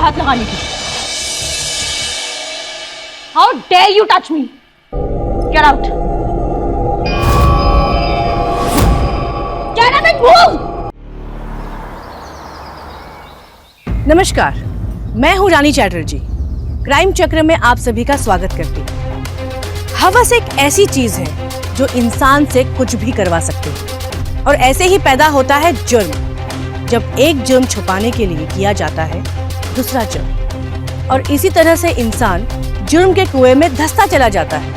हाथ लगाने की। How dare you touch me, get out, get out and move. नमस्कार, मैं हूं रानी चैटर्जी। क्राइम चक्र में आप सभी का स्वागत करती हूं। हवस एक ऐसी चीज है जो इंसान से कुछ भी करवा सकते हैं और ऐसे ही पैदा होता है जुर्म। जब एक जुर्म छुपाने के लिए किया जाता है दूसरा जुर्म, और इसी तरह से इंसान जुर्म के कुएं में धंसता चला जाता है।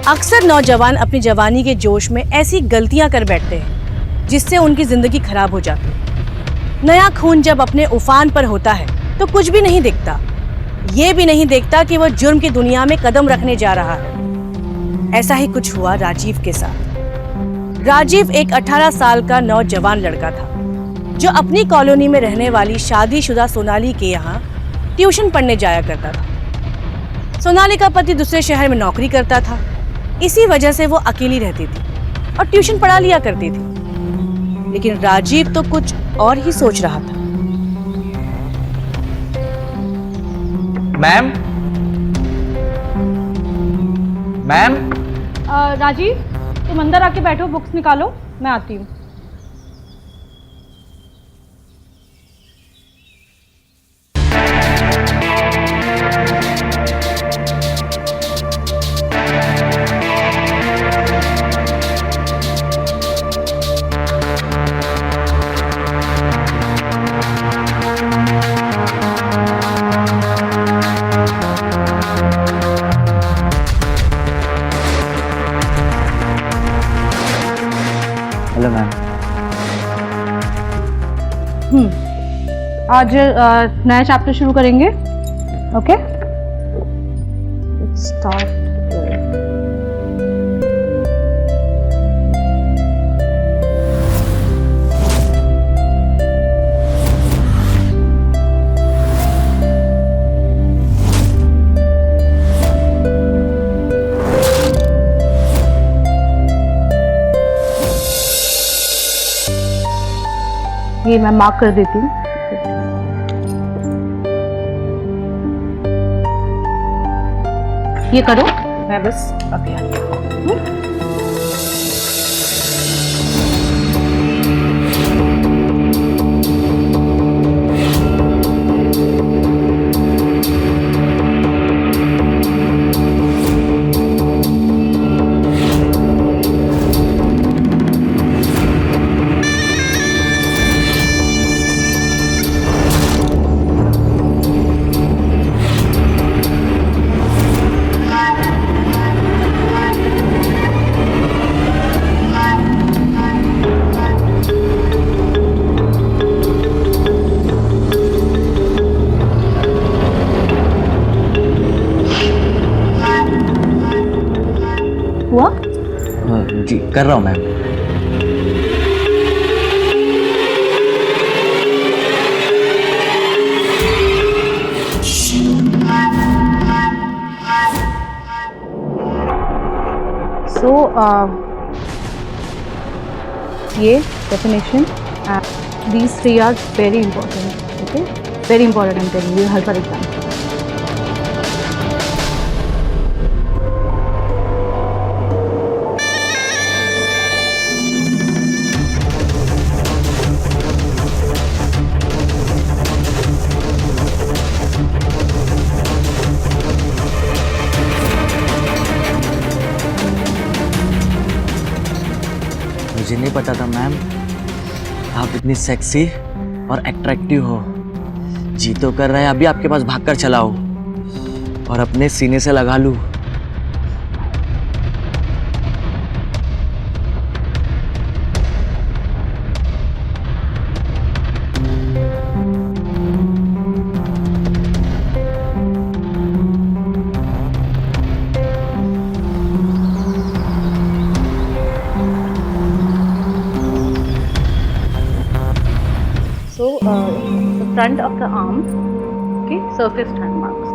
अक्सर नौजवान अपनी जवानी के जोश में ऐसी गलतियां कर बैठते हैं जिससे उनकी जिंदगी खराब हो जाती है। नया खून जब अपने उफान पर होता है तो कुछ भी नहीं दिखता, ये भी नहीं देखता कि वह जुर्म की दुनिया में कदम रखने जा रहा है। ऐसा ही कुछ हुआ राजीव के साथ। राजीव एक 18 साल का नौजवान लड़का था जो अपनी कॉलोनी में रहने वाली शादीशुदा सोनाली के यहाँ ट्यूशन पढ़ने जाया करता था। सोनाली का पति दूसरे शहर में नौकरी करता था, इसी वजह से वो अकेली रहती थी और ट्यूशन पढ़ा लिया करती थी। लेकिन राजीव तो कुछ और ही सोच रहा था। मैम, मैम, राजीव, तुम अंदर आके बैठो, बुक्स निकालो, मैं आती हूँ। Hello ma'am. आज नया चैप्टर शुरू करेंगे। Okay, start. ये मैं मार्क कर देती हूँ। ये करो, मैं बस अभी आती हूँ। हुआ? जी कर रहा हूँ मैम। So, ये definition, these three are very important. Okay, very important. I'm telling you, her bar exam. मुझे नहीं पता था मैम आप इतनी सेक्सी और अट्रैक्टिव हो। जी तो कर रहा है अभी आपके पास भागकर चलाओ और अपने सीने से लगा लूं। So, the front of the arms, okay, surface hand marks.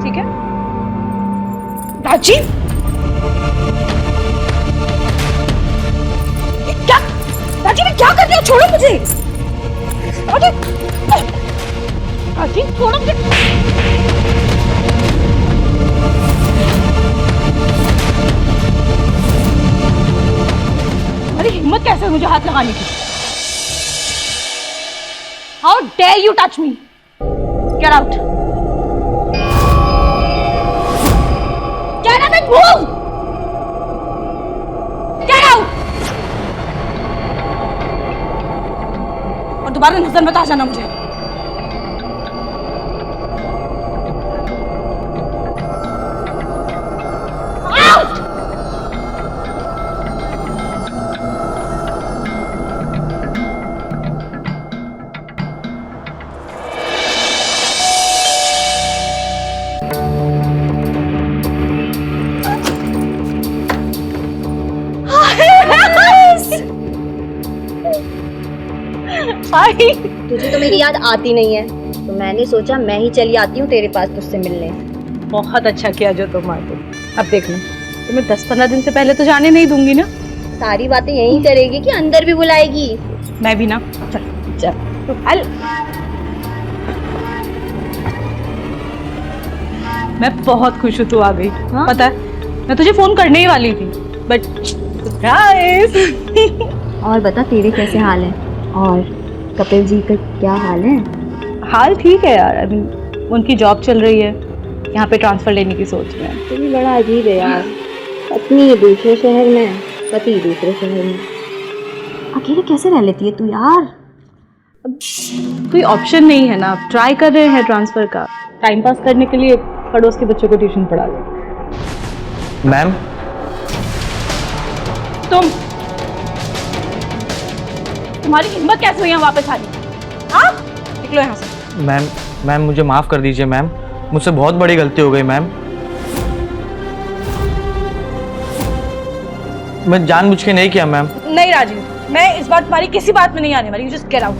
ठीक है? राजीव, क्या राजीव, क्या कर रहे हो? छोड़ो मुझे। राजीव छोड़ो मुझे। अरे हिम्मत कैसे मुझे हाथ लगाने की? How dare you touch me? Get out. Get out and move. Get out. और दोबारा नजर मत आ जाना मुझे। तुझे तो मेरी याद आती नहीं है, तो मैंने सोचा मैं ही चली आती हूँ तेरे पास तुझसे मिलने। बहुत अच्छा किया जो तुम आ गई। अब देख लो, तुम्हें 10-15 दिन से पहले तो जाने नहीं दूंगी ना। सारी बातें यहीं करेगी कि अंदर भी बुलाएगी? मैं भी ना। चल चल मैं बहुत खुश हूँ तू आ गई। हाँ? पता है मैं तुझे फोन करने ही वाली थी, बट सरप्राइज। और बता तेरे कैसे हाल है, और कपिल जी का क्या हाल है? हाल ठीक है यार, अभी उनकी जॉब चल रही है, यहाँ पे ट्रांसफर लेने की सोच रहे हैं। तो भी बड़ा अजीब है यार, पत्नी दूसरे शहर में, पति दूसरे शहर में, अकेले कैसे रह लेती है तू यार? कोई ऑप्शन नहीं है ना, अब ट्राई कर रहे हैं ट्रांसफर का। टाइम पास करने के लिए पड़ोस के बच्चों को ट्यूशन पढ़ा लो। मैम, तुम्हारी हिम्मत कैसे हुई यहाँ वापस आने की? हाँ, निकलो यहाँ से। मैम मुझे माफ़ कर दीजिए मैम, मुझसे बहुत बड़ी गलती हो गई मैम। मैं जानबूझ के नहीं किया मैम। नहीं राजीव, मैं इस बार तुम्हारी किसी बात में नहीं आने वाली। You just get out.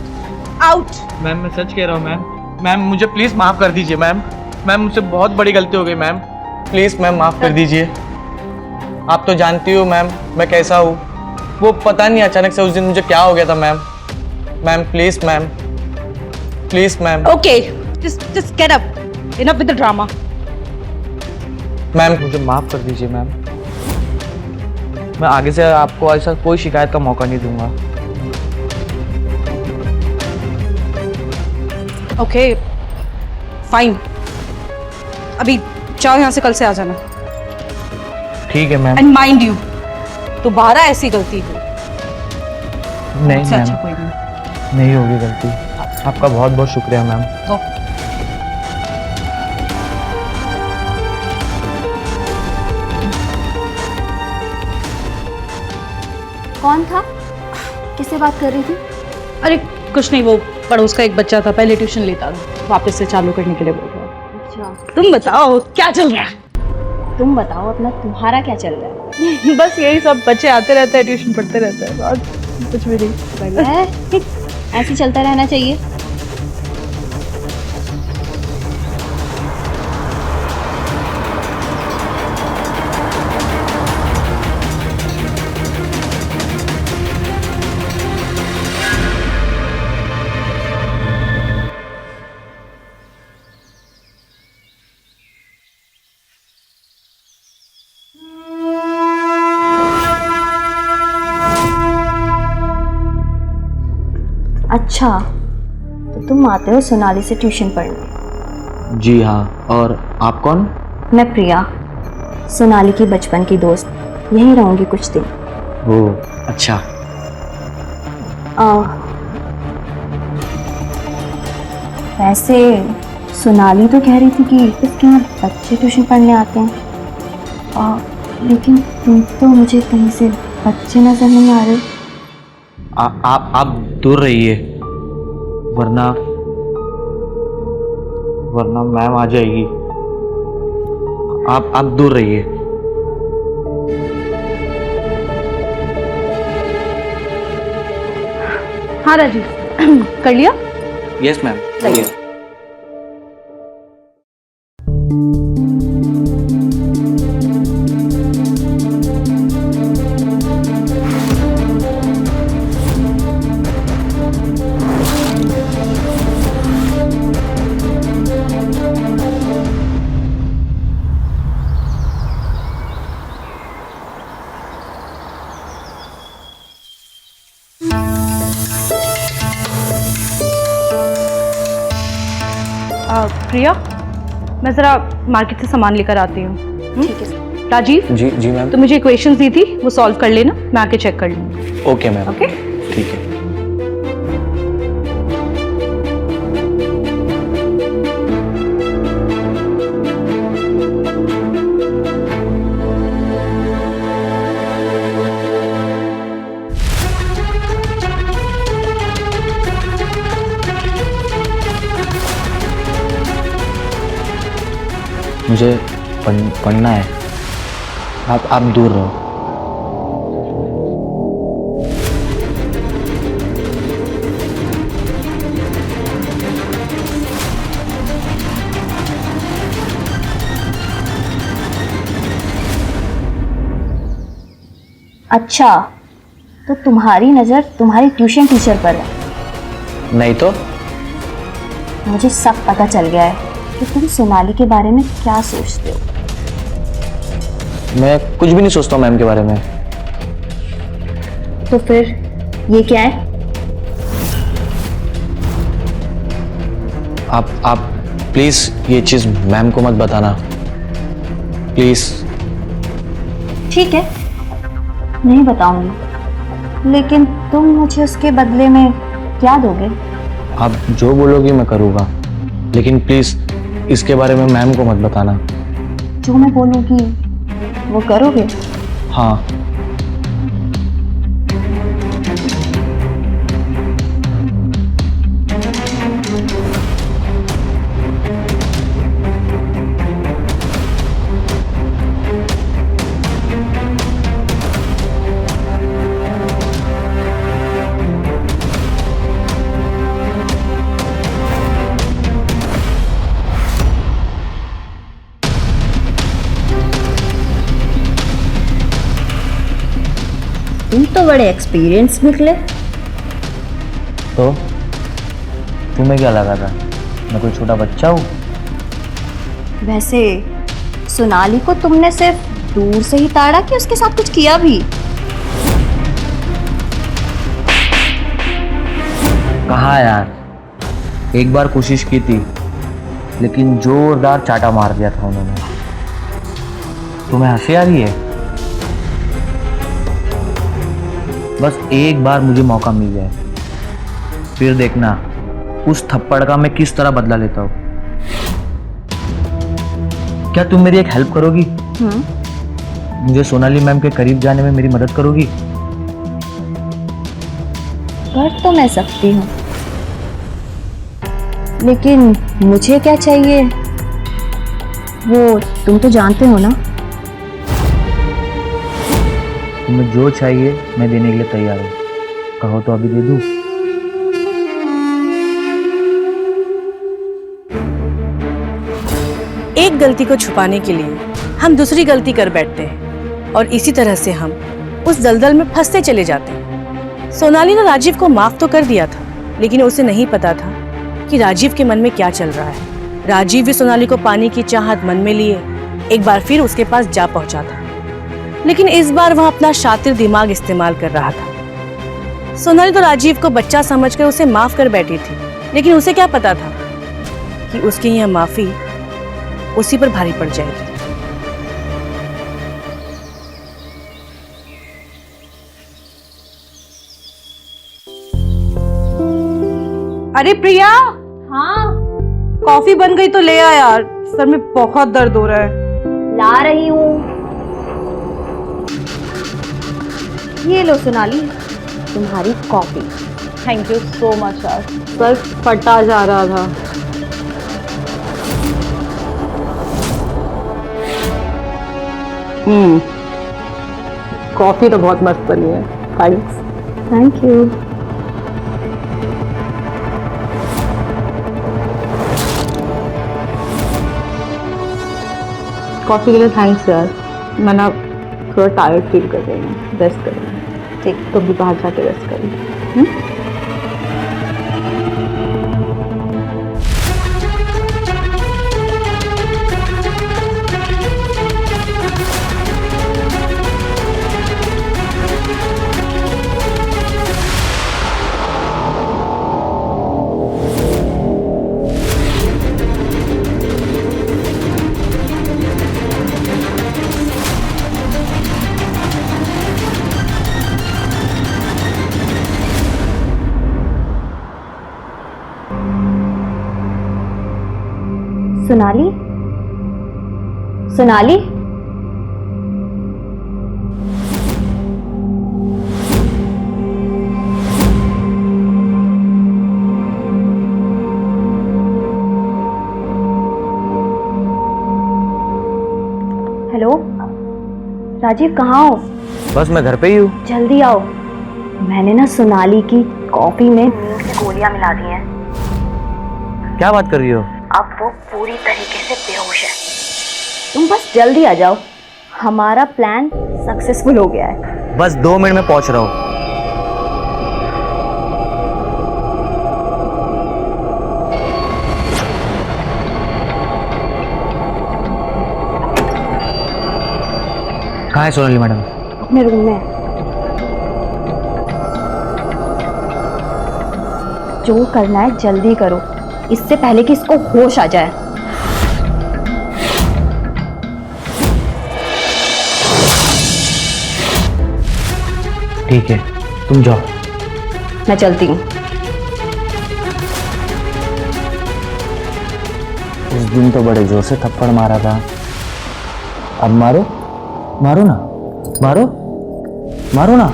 Out. Ma'am मैं सच कह रहा हूँ मैम। मैम मुझे प्लीज़ माफ़ कर दीजिए मैम। मैम मुझसे बहुत बड़ी गलती हो गई मैम, प्लीज़ मैम माफ़ कर दीजिए। आप तो जानती हो मैम मैं कैसा हूँ। वो पता नहीं अचानक से उस दिन मुझे क्या हो गया था ma'am. Ma'am please ma'am, please ma'am. Okay, just get up. Enough with the drama. Ma'am मुझे माफ़ कर दीजिए मैम। मैं आगे से आपको ऐसा कोई शिकायत का मौका नहीं दूंगा। Okay, fine. अभी जाओ यहाँ से, कल से आ जाना। ठीक है मैम। एंड माइंड यू, दोबारा ऐसी गलती हो नहीं से अच्छा मैम, कोई नहीं। नहीं होगी गलती। आपका बहुत बहुत शुक्रिया मैम। तो कौन था, किससे बात कर रही थी? अरे कुछ नहीं, वो पड़ोस का एक बच्चा था, पहले ट्यूशन लेता था, वापस से चालू करने के लिए बोल रहा। अच्छा, तुम बताओ क्या चल रहा है? तुम बताओ अपना, तुम्हारा क्या चल रहा है? बस यही सब, बच्चे आते रहते हैं, ट्यूशन पढ़ते रहते हैं, और कुछ भी नहीं। बढ़िया है, ऐसे चलता रहना चाहिए। अच्छा, तो तुम आते हो सोनाली से ट्यूशन पढ़ने? जी हाँ, और आप कौन? मैं प्रिया, सोनाली की बचपन की दोस्त। यहीं रहूंगी कुछ दिन। ओह अच्छा। वैसे सोनाली तो कह रही थी कि उसके यहाँ बच्चे ट्यूशन पढ़ने आते हैं, लेकिन तुम तो मुझे कहीं से बच्चे नजर नहीं आ रहे। आप दूर रहिए, वरना मैम आ जाएगी। आप दूर रहिए। हाँ राजीव, कर लिया? Yes ma'am. सही। प्रिया, मैं ज़रा मार्केट से सामान लेकर आती हूँ। ठीक है सर। राजीव, जी जी मैम। तो मुझे इक्वेशंस दी थी, वो सॉल्व कर लेना, मैं आके चेक कर लूँगी। Okay ma'am. ओके। ठीक है। मुझे पढ़ना है। आप दूर रहो। अच्छा, तो तुम्हारी नज़र तुम्हारी ट्यूशन टीचर पर है। नहीं तो मुझे सब पता चल गया है कि तुम सोनाली के बारे में क्या सोचते हो। मैं कुछ भी नहीं सोचता हूँ मैम के बारे में। तो फिर ये क्या है? आप प्लीज ये चीज मैम को मत बताना, प्लीज। ठीक है, नहीं बताऊंगी, लेकिन तुम मुझे उसके बदले में क्या दोगे? आप जो बोलोगी मैं करूँगा, लेकिन प्लीज इसके बारे में मैम को मत बताना। जो मैं बोलूंगी वो करोगे? हाँ। तुम तो बड़े एक्सपीरियंस निकले। तो तुम्हें क्या लगा था मैं कोई छोटा बच्चा हूँ? वैसे सोनाली को तुमने सिर्फ दूर से ही ताड़ा कि उसके साथ कुछ किया भी? कहाँ यार, एक बार कोशिश की थी, लेकिन जोरदार चाटा मार दिया था उन्होंने। तुम्हें हंसी आ रही है? बस एक बार मुझे मौका मिल जाए, फिर देखना उस थप्पड़ का मैं किस तरह बदला लेता हूँ। क्या तुम मेरी एक हेल्प करोगी? मुझे सोनाली मैम के करीब जाने में मेरी मदद करोगी? कर तो मैं सकती हूँ, लेकिन मुझे क्या चाहिए वो तुम तो जानते हो ना। तुम्हें जो चाहिए मैं देने के लिए तैयार हूँ, कहो तो अभी दे दूँ। एक गलती को छुपाने के लिए हम दूसरी गलती कर बैठते हैं और इसी तरह से हम उस दलदल में फंसते चले जाते हैं। सोनाली ने राजीव को माफ तो कर दिया था, लेकिन उसे नहीं पता था कि राजीव के मन में क्या चल रहा है। राजीव भी सोनाली को पाने की चाहत मन में लिए एक बार फिर उसके पास जा पहुंचा था, लेकिन इस बार वह अपना शातिर दिमाग इस्तेमाल कर रहा था। सोनाली तो राजीव को बच्चा समझकर उसे माफ कर बैठी थी, लेकिन उसे क्या पता था कि उसकी यह माफी उसी पर भारी पड़ जाएगी। अरे प्रिया, हाँ, कॉफी बन गई तो ले आ यार, सर में बहुत दर्द हो रहा है। ला रही हूँ। ये लो सोनाली, तुम्हारी coffee. Thank you so much यार, सर फटा जा रहा था। कॉफी तो बहुत मस्त बनी है, थैंक्स। Thank you. कॉफी के लिए थैंक्स यार, मैं ना थोड़ा टायर्ड फील कर रही हूँ, रेस्ट कर रही हूँ। ठीक, तो भी बाहर जाके रेस्ट करें। सोनाली, सोनाली, हेलो राजीव, कहाँ हो? बस मैं घर पे ही हूँ। जल्दी आओ, मैंने ना सोनाली की कॉफी में नींद की गोलियां मिला दी हैं। क्या बात कर रही हो? अब वो पूरी तरीके से बेहोश है। तुम बस जल्दी आ जाओ, हमारा प्लान सक्सेसफुल हो गया है। बस 2 मिनट में पहुंच रहा हूँ। कहाँ है सोनाली मैडम? अपने रूम में। जो करना है जल्दी करो, इससे पहले कि इसको होश आ जाए। ठीक है, तुम जाओ। मैं चलती हूँ। उस दिन तो बड़े जोर से थप्पड़ मारा था, अब मारो, मारो ना, मारो, मारो ना।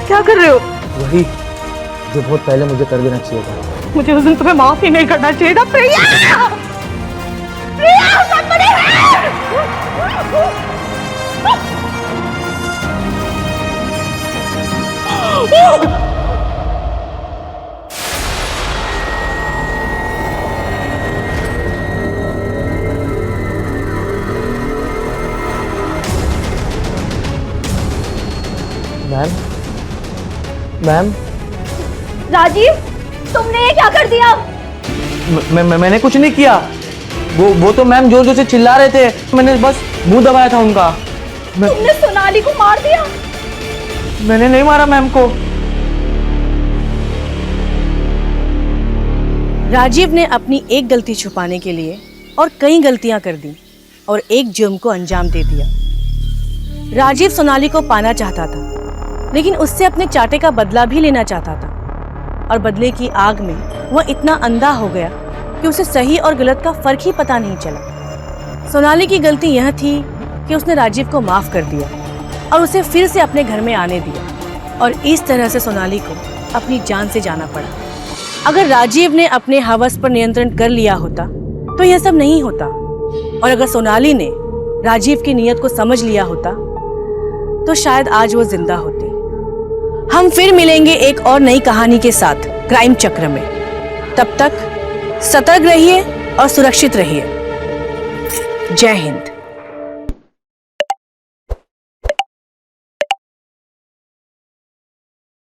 क्या कर रहे हो? वही जो बहुत पहले मुझे कर देना चाहिए था। मुझे उस दिन तुम्हें माफ ही नहीं करना चाहिए था। Priya! Priya, somebody help! Ma'am, ma'am, Rajeev, तुमने ये क्या कर दिया? मैंने कुछ नहीं किया। वो तो मैम जोर जोर से चिल्ला रहे थे, मैंने बस मुंह दबाया था उनका। तुमने सोनाली को मार दिया? मैंने नहीं मारा मैम को। राजीव ने अपनी एक गलती छुपाने के लिए और कई गलतियां कर दी और एक जुर्म को अंजाम दे दिया। राजीव सोनाली को पाना चाहता था, लेकिन उससे अपने चाटे का बदला भी लेना चाहता था, और बदले की आग में वह इतना अंधा हो गया कि उसे सही और गलत का फर्क ही पता नहीं चला। सोनाली की गलती यह थी कि उसने राजीव को माफ कर दिया और उसे फिर से अपने घर में आने दिया, और इस तरह से सोनाली को अपनी जान से जाना पड़ा। अगर राजीव ने अपने हवस पर नियंत्रण कर लिया होता तो यह सब नहीं होता, और अगर सोनाली ने राजीव की नीयत को समझ लिया होता तो शायद आज वो जिंदा होती। हम फिर मिलेंगे एक और नई कहानी के साथ क्राइम चक्र में। तब तक सतर्क रहिए और सुरक्षित रहिए। जय हिंद।